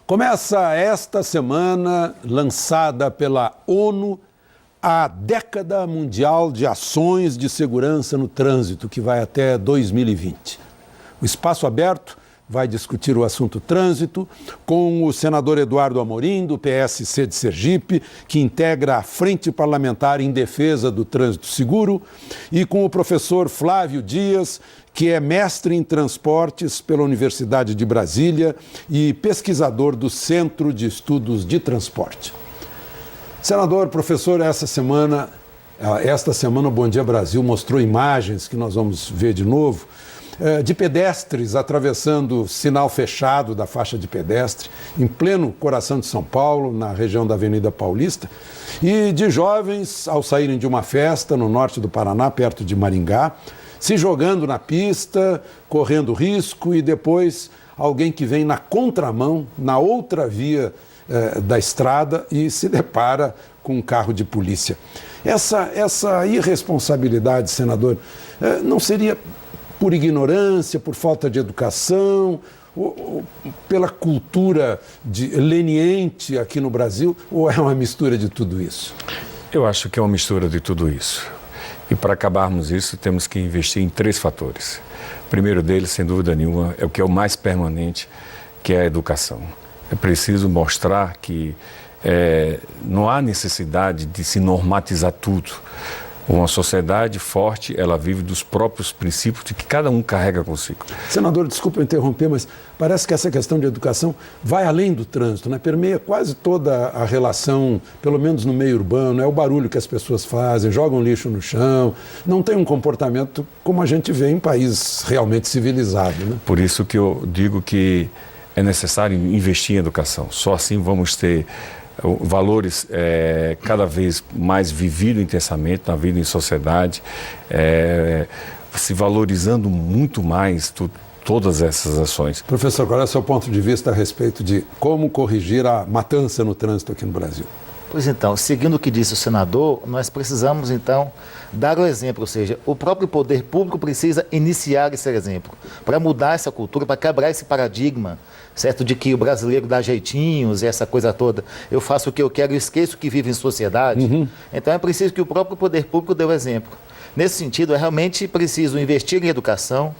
Começa esta semana, lançada pela ONU, a Década Mundial de Ações de Segurança no Trânsito, que vai até 2020. O Espaço Aberto vai discutir o assunto trânsito com o senador Eduardo Amorim, do PSC de Sergipe, que integra a Frente Parlamentar em Defesa do Trânsito Seguro, e com o professor Flávio Dias, que é mestre em transportes pela Universidade de Brasília e pesquisador do Centro de Estudos de Transporte. Senador, professor, esta semana o Bom Dia Brasil mostrou imagens que nós vamos ver de novo, de pedestres atravessando sinal fechado da faixa de pedestre, em pleno coração de São Paulo, na região da Avenida Paulista, e de jovens, ao saírem de uma festa no norte do Paraná, perto de Maringá, se jogando na pista, correndo risco, e depois alguém que vem na contramão, na outra via da estrada, e se depara com um carro de polícia. Essa irresponsabilidade, senador, não seria por ignorância, por falta de educação, ou pela cultura leniente aqui no Brasil, ou é uma mistura de tudo isso? Eu acho que é uma mistura de tudo isso. E para acabarmos isso, temos que investir em 3 fatores. O primeiro deles, sem dúvida nenhuma, é o que é o mais permanente, que é a educação. É preciso mostrar que não há necessidade de se normatizar tudo. Uma sociedade forte, ela vive dos próprios princípios que cada um carrega consigo. Senador, desculpa eu interromper, mas parece que essa questão de educação vai além do trânsito, né? Permeia quase toda a relação, pelo menos no meio urbano, é o barulho que as pessoas fazem, jogam lixo no chão, não tem um comportamento como a gente vê em países realmente civilizados, né? Por isso que eu digo que é necessário investir em educação. Só assim vamos ter valores cada vez mais vividos intensamente na vida em sociedade, se valorizando muito mais todas essas ações. Professor, qual é o seu ponto de vista a respeito de como corrigir a matança no trânsito aqui no Brasil? Pois então, seguindo o que disse o senador, nós precisamos então dar o exemplo, ou seja, o próprio poder público precisa iniciar esse exemplo, para mudar essa cultura, para quebrar esse paradigma, certo, de que o brasileiro dá jeitinhos e essa coisa toda, eu faço o que eu quero e esqueço que vive em sociedade. Então é preciso que o próprio poder público dê o exemplo. Nesse sentido, é realmente preciso investir em educação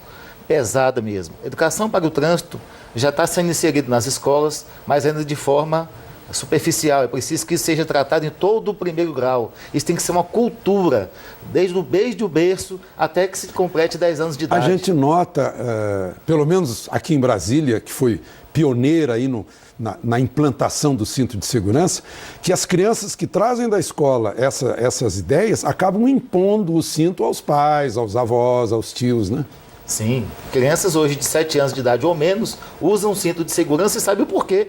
pesada mesmo. Educação para o trânsito já está sendo inserido nas escolas, mas ainda de forma superficial. É preciso que isso seja tratado em todo o primeiro grau. Isso tem que ser uma cultura, desde o berço até que se complete 10 anos de idade. A gente nota, pelo menos aqui em Brasília, que foi pioneira aí na implantação do cinto de segurança, que as crianças que trazem da escola essas ideias acabam impondo o cinto aos pais, aos avós, aos tios, né? Sim. Crianças hoje de 7 anos de idade ou menos usam cinto de segurança e sabem o porquê.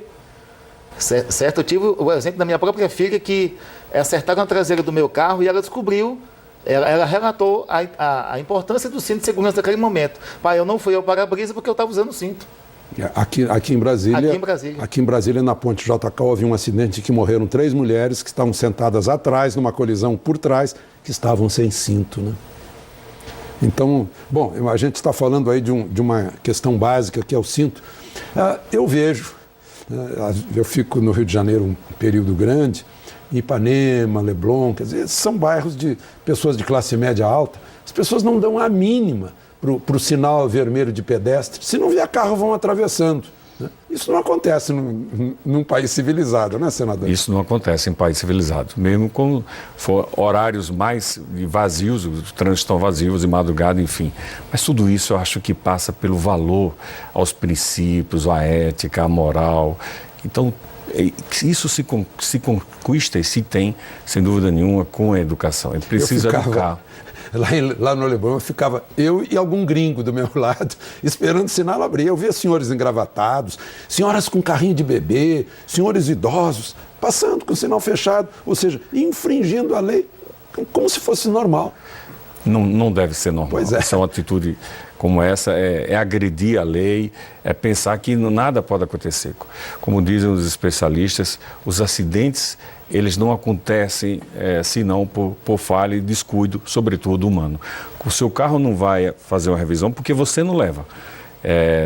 Certo? Eu tive o exemplo da minha própria filha que acertaram a traseira do meu carro e ela descobriu, ela relatou a importância do cinto de segurança naquele momento. Pai, eu não fui ao para-brisa porque eu estava usando o cinto. Aqui em Brasília, na Ponte JK, houve um acidente que morreram 3 mulheres que estavam sentadas atrás, numa colisão por trás, que estavam sem cinto, né? Então, bom, a gente está falando aí de uma questão básica, que é o cinto. Eu vejo, eu fico no Rio de Janeiro um período grande, Ipanema, Leblon, quer dizer, são bairros de pessoas de classe média alta. As pessoas não dão a mínima para o sinal vermelho de pedestre. Se não vier carro, vão atravessando, né? Isso não acontece num país civilizado, né, senador? Isso não acontece em país civilizado. Mesmo quando for horários mais vazios, os trânsitos estão vazios de madrugada, enfim. Mas tudo isso eu acho que passa pelo valor aos princípios, à ética, à moral. Então, isso se conquista e se tem, sem dúvida nenhuma, com a educação. Ele precisa educar. Lá no Leblon, ficava eu e algum gringo do meu lado, esperando o sinal abrir. Eu via senhores engravatados, senhoras com carrinho de bebê, senhores idosos, passando com o sinal fechado, ou seja, infringindo a lei como se fosse normal. Não deve ser normal. Pois é. Essa é uma atitude como essa, é agredir a lei, é pensar que nada pode acontecer. Como dizem os especialistas, os acidentes, eles não acontecem senão por falha e descuido, sobretudo humano. O seu carro não vai fazer uma revisão porque você não leva.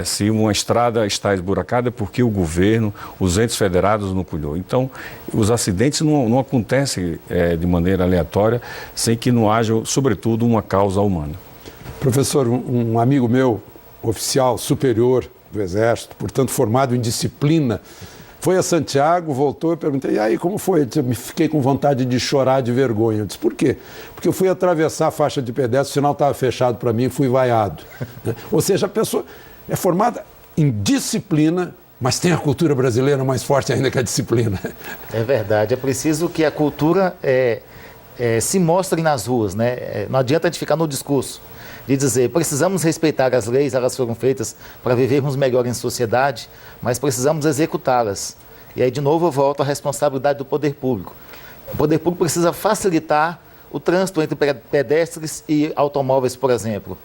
Se uma estrada está esburacada é porque o governo, os entes federados não cuidou. Então, os acidentes não acontecem de maneira aleatória, sem que não haja, sobretudo, uma causa humana. Professor, um amigo meu, oficial superior do Exército, portanto formado em disciplina, foi a Santiago, voltou e perguntei, e aí, como foi? Eu me fiquei com vontade de chorar de vergonha. Eu disse, por quê? Porque eu fui atravessar a faixa de pedestre, o sinal estava fechado para mim e fui vaiado. Ou seja, a pessoa é formada em disciplina, mas tem a cultura brasileira mais forte ainda que a disciplina. É verdade, é preciso que a cultura se mostre nas ruas, né? Não adianta a gente ficar no discurso de dizer, precisamos respeitar as leis, elas foram feitas para vivermos melhor em sociedade, mas precisamos executá-las. E aí, de novo, eu volto à responsabilidade do poder público. O poder público precisa facilitar o trânsito entre pedestres e automóveis, por exemplo.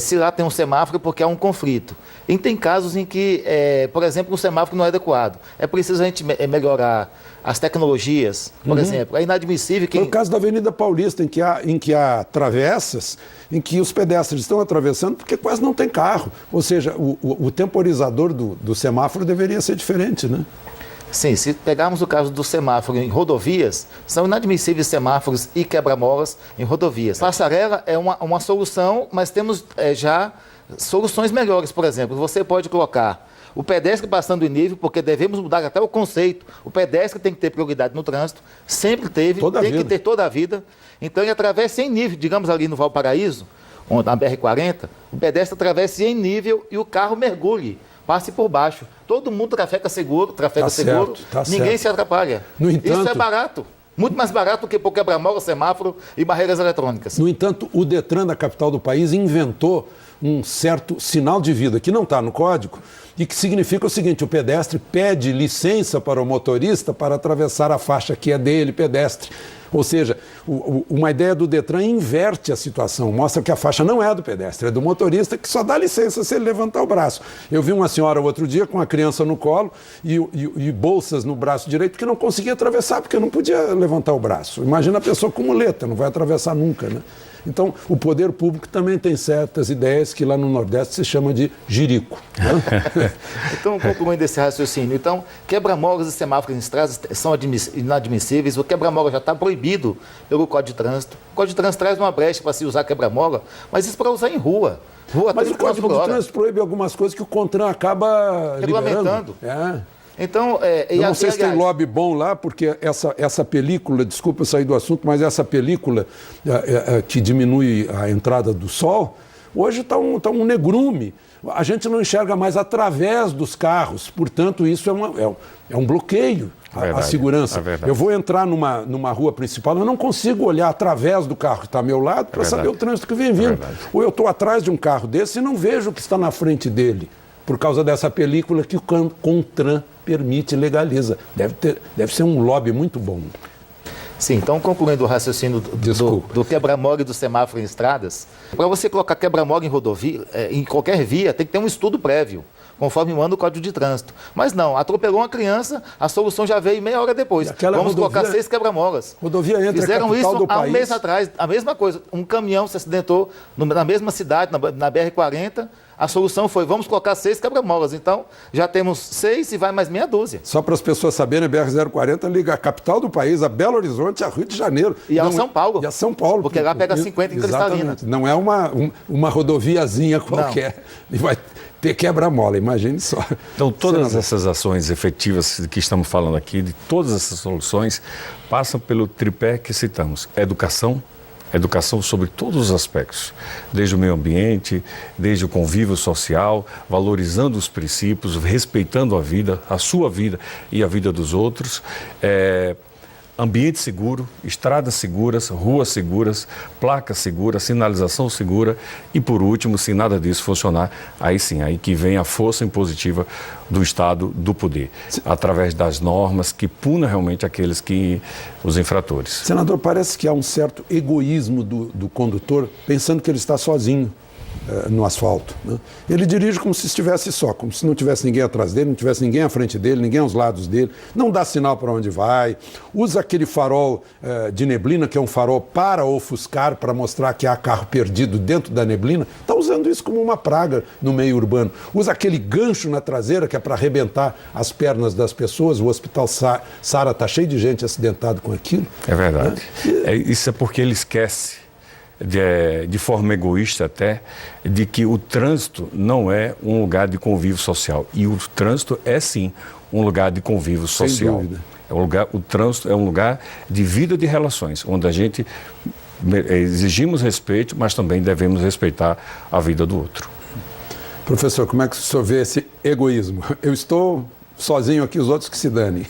Se lá tem um semáforo porque há um conflito. E tem casos em que, por exemplo, o semáforo não é adequado. É preciso a gente melhorar as tecnologias, por exemplo. É inadmissível que... Foi o caso da Avenida Paulista, em que há travessas, em que os pedestres estão atravessando porque quase não tem carro. Ou seja, o temporizador do semáforo deveria ser diferente, né? Sim, se pegarmos o caso do semáforo em rodovias, são inadmissíveis semáforos e quebra-molas em rodovias. Passarela é uma solução, mas temos já soluções melhores. Por exemplo, você pode colocar o pedestre passando em nível, porque devemos mudar até o conceito. O pedestre tem que ter prioridade no trânsito, sempre teve, tem que ter toda a vida. Então ele atravessa em nível, digamos ali no Valparaíso, na BR-40, o pedestre atravessa em nível e o carro mergulhe. Passe por baixo. Todo mundo trafega seguro, ninguém se atrapalha. No entanto, isso é barato. Muito mais barato do que por quebra-mola, semáforo e barreiras eletrônicas. No entanto, o Detran da capital do país inventou um certo sinal de vida que não está no código e que significa o seguinte, o pedestre pede licença para o motorista para atravessar a faixa que é dele, pedestre. Ou seja, uma ideia do Detran inverte a situação, mostra que a faixa não é do pedestre, é do motorista que só dá licença se ele levantar o braço. Eu vi uma senhora outro dia com a criança no colo e bolsas no braço direito que não conseguia atravessar porque não podia levantar o braço. Imagina a pessoa com muleta, não vai atravessar nunca, né? Então, o poder público também tem certas ideias que lá no Nordeste se chama de jirico. Né? Então, concluindo esse raciocínio, então, quebra-molas e semáforos em estradas são inadmissíveis, o quebra-mola já está proibido pelo Código de Trânsito. O Código de Trânsito traz uma brecha para se usar quebra-mola, mas isso para usar em rua. Mas o Código de Trânsito proíbe algumas coisas que o CONTRAN acaba regulamentando. Então, eu não sei se tem lobby bom lá, porque essa película, desculpa eu sair do assunto, mas essa película que diminui a entrada do sol, hoje está um negrume. A gente não enxerga mais através dos carros, portanto, isso é um bloqueio à segurança. Eu vou entrar numa rua principal, eu não consigo olhar através do carro que está ao meu lado para saber o trânsito que vem vindo. Ou eu estou atrás de um carro desse e não vejo o que está na frente dele, por causa dessa película que o CONTRAN permite, legaliza. Deve ser um lobby muito bom. Sim, então concluindo o raciocínio do quebra-mola e do semáforo em estradas, para você colocar quebra-mola em rodovia, em qualquer via, tem que ter um estudo prévio, conforme manda o Código de Trânsito. Mas não, atropelou uma criança, a solução já veio meia hora depois. Vamos colocar 6 quebra-molas. Rodovia entre Fizeram a capital isso do país. há um mês atrás, a mesma coisa. Um caminhão se acidentou na mesma cidade, na BR-40, a solução foi, vamos colocar 6 quebra-molas. Então, já temos 6 e vai mais meia dúzia. Só para as pessoas saberem, a BR-040 liga a capital do país, a Belo Horizonte, a Rio de Janeiro. E a São Paulo. E a São Paulo. Porque lá pega 50 em Cristalina. Não é uma rodoviazinha qualquer. Não. E vai ter quebra-mola, imagine só. Então, todas essas ações efetivas que estamos falando aqui, de todas essas soluções, passam pelo tripé que citamos. Educação sobre todos os aspectos, desde o meio ambiente, desde o convívio social, valorizando os princípios, respeitando a vida, a sua vida e a vida dos outros, ambiente seguro, estradas seguras, ruas seguras, placas seguras, sinalização segura e, por último, se nada disso funcionar, aí sim, aí que vem a força impositiva do Estado, do poder, através das normas que punam realmente os infratores. Senador, parece que há um certo egoísmo do condutor, pensando que ele está sozinho. no asfalto, né? Ele dirige como se estivesse só, como se não tivesse ninguém atrás dele, não tivesse ninguém à frente dele, ninguém aos lados dele, não dá sinal para onde vai, usa aquele farol de neblina, que é um farol para ofuscar, para mostrar que há carro perdido dentro da neblina, está usando isso como uma praga no meio urbano. Usa aquele gancho na traseira, que é para arrebentar as pernas das pessoas, o Hospital Sara está cheio de gente acidentada com aquilo. É verdade. Isso é porque ele esquece, de forma egoísta até, de que o trânsito não é um lugar de convívio social. E o trânsito é, sim, um lugar de convívio social. Sem dúvida. O trânsito é um lugar de vida de relações, onde a gente exigimos respeito, mas também devemos respeitar a vida do outro. Professor, como é que o senhor vê esse egoísmo? Eu estou sozinho aqui, os outros que se danem.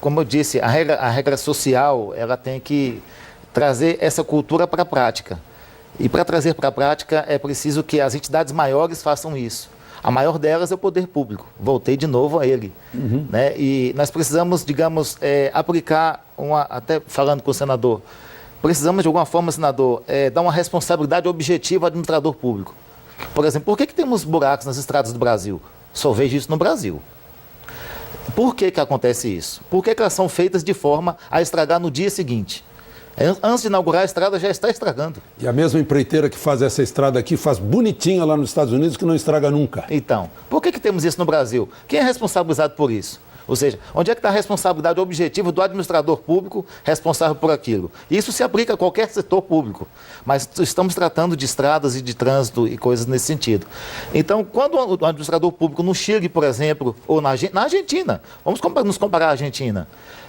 Como eu disse, a regra social, ela tem que trazer essa cultura para a prática. E para trazer para a prática é preciso que as entidades maiores façam isso. A maior delas é o poder público. Voltei de novo a ele. Né? E nós precisamos, digamos, aplicar, até falando com o senador, precisamos de alguma forma, senador, dar uma responsabilidade objetiva ao administrador público. Por exemplo, por que temos buracos nas estradas do Brasil? Só vejo isso no Brasil. Por que acontece isso? Por que elas são feitas de forma a estragar no dia seguinte? Antes de inaugurar a estrada, já está estragando. E a mesma empreiteira que faz essa estrada aqui faz bonitinha lá nos Estados Unidos, que não estraga nunca. Então, por que temos isso no Brasil? Quem é responsabilizado por isso? Ou seja, onde é que está a responsabilidade objetiva do administrador público responsável por aquilo? Isso se aplica a qualquer setor público, mas estamos tratando de estradas e de trânsito e coisas nesse sentido. Então, quando o administrador público no Chile, por exemplo, ou na Argentina, vamos nos comparar à Argentina,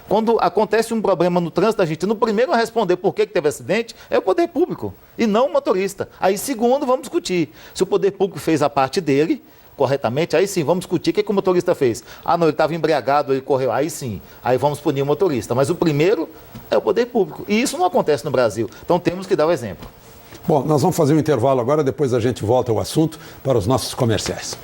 quando acontece um problema no trânsito da Argentina, o primeiro a responder por que teve acidente é o poder público, e não o motorista. Aí, segundo, vamos discutir se o poder público fez a parte dele corretamente, aí sim, vamos discutir o que o motorista fez. Ah, não, ele estava embriagado, ele correu, aí sim, aí vamos punir o motorista. Mas o primeiro é o poder público, e isso não acontece no Brasil, então temos que dar o exemplo. Bom, nós vamos fazer um intervalo agora, depois a gente volta ao assunto para os nossos comerciais.